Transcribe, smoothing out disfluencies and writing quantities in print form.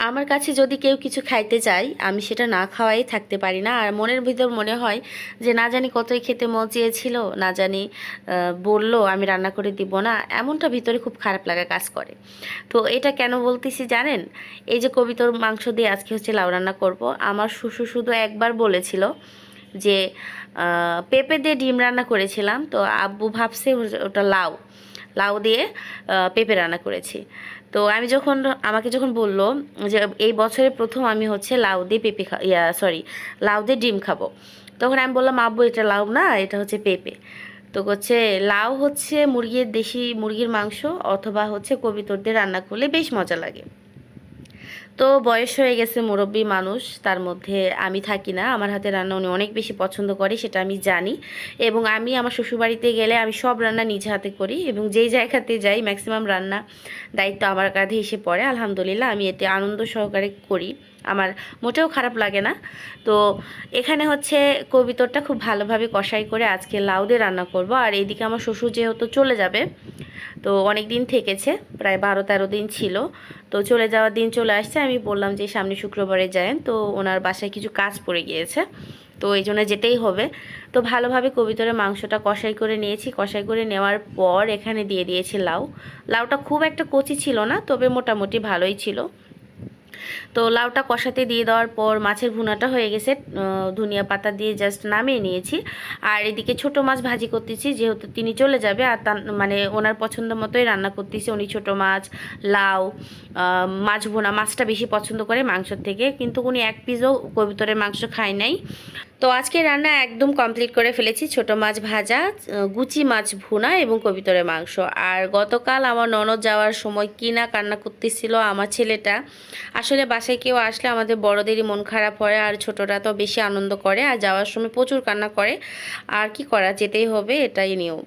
আমার কাছে যদি কেউ কিছু খাইতে চায় আমি সেটা না খাওয়াই থাকতে পারি না। আর মনের ভিতর মনে হয় যে না জানি কতই খেতে মন চেয়েছিল, না জানি বললো আমি রান্না করে দিব না, এমনটা ভিতরে খুব খারাপ লাগা কাজ করে। তো এটা কেন বলতেছি জানেন? এই যে কবিতর মাংস দিয়ে আজকে হচ্ছে লাউ রান্না করব। আমার শ্বশুর শুধু একবার বলেছিল যে পেঁপে দিয়ে ডিম রান্না করেছিলাম, তো আব্বু ভাবছে ওটা লাউ লাউ দিয়ে পেঁপে রান্না করেছি। তো আমি যখন আমাকে যখন বলল যে এই বছরের প্রথম আমি হচ্ছে লাউ দিয়ে পেঁপে সরি লাউ দিয়ে ডিম খাবো, তখন আমি বললাম আব্বু এটা লাউ না, এটা হচ্ছে পেঁপে। তো হচ্ছে লাউ হচ্ছে মুরগির, দেশি মুরগির মাংস অথবা হচ্ছে কবিতর দিয়ে রান্না করলে বেশ মজা লাগে। তো বয়স হয়ে গেছে, মুরব্বী মানুষ, তার মধ্যে আমি থাকি না, আমার হাতে রান্না উনি অনেক বেশি পছন্দ করে সেটা আমি জানি। এবং আমি আমার শ্বশুরবাড়িতে গেলে আমি সব রান্না নিজ হাতে করি এবং যেই জায়গাতে যাই ম্যাক্সিমাম রান্না দায়িত্ব আমার কাঁধে এসে পড়ে। আলহামদুলিল্লাহ আমি এতে আনন্দ সহকারে করি, আমার মোটেও খারাপ লাগে না। তো এখানে হচ্ছে কবিতরটা খুব ভালোভাবে কষাই করে আজকে লাউ দিয়ে রান্না করব। আর এইদিকে আমার শ্বশুর যেহেতু চলে যাবে, তো অনেক দিন থেকেছে, প্রায় 12-13 দিন ছিল। তো চলে যাওয়ার দিন চলে আসছে, আমি বললাম যে সামনে শুক্রবারে যায়েন, তো ওনার বাসায় কিছু কাজ পড়ে গিয়েছে, তো এই জন্য যেতেই হবে। তো ভালোভাবে কবিতরের মাংসটা কষাই করে নিয়েছি, কষাই করে নেওয়ার পর এখানে দিয়ে দিয়েছি লাউ। লাউটা খুব একটা কচি ছিল না, তবে মোটামুটি ভালোই ছিল। তো লাউটা কষাতে দিয়ে দেওয়ার পর মাছের ভুনাটা হয়ে গেছে, ধনিয়া পাতা দিয়ে জাস্ট নামিয়ে নিয়েছি। আর এদিকে ছোট মাছ ভাজি করতেছি, যেহেতু তিনি চলে যাবে আর তার মানে ওনার পছন্দ মতোই রান্না করতেছি। উনি ছোট মাছ, লাউ, মাছ ভুনা, মাছটা বেশি পছন্দ করে মাংসর থেকে, কিন্তু উনি এক পিসও কবুতরের মাংস খায় নাই। তো আজকে রান্না একদম কমপ্লিট করে ফেলেছি, ছোট মাছ ভাজা, গুচি মাছ ভুনা এবং কবিতরের মাংস। আর গতকাল আমার ননদ যাওয়ার সময় কি না কান্না করতেছিল আমার ছেলেটা। আসলে বাসায় কেউ আসলে আমাদের বড়দেরই মন খারাপ হয়, আর ছোটরা তো বেশি আনন্দ করে, আর যাওয়ার সময় প্রচুর কান্না করে। আর কি করা, যেতেই হবে, এটাই নিয়ম।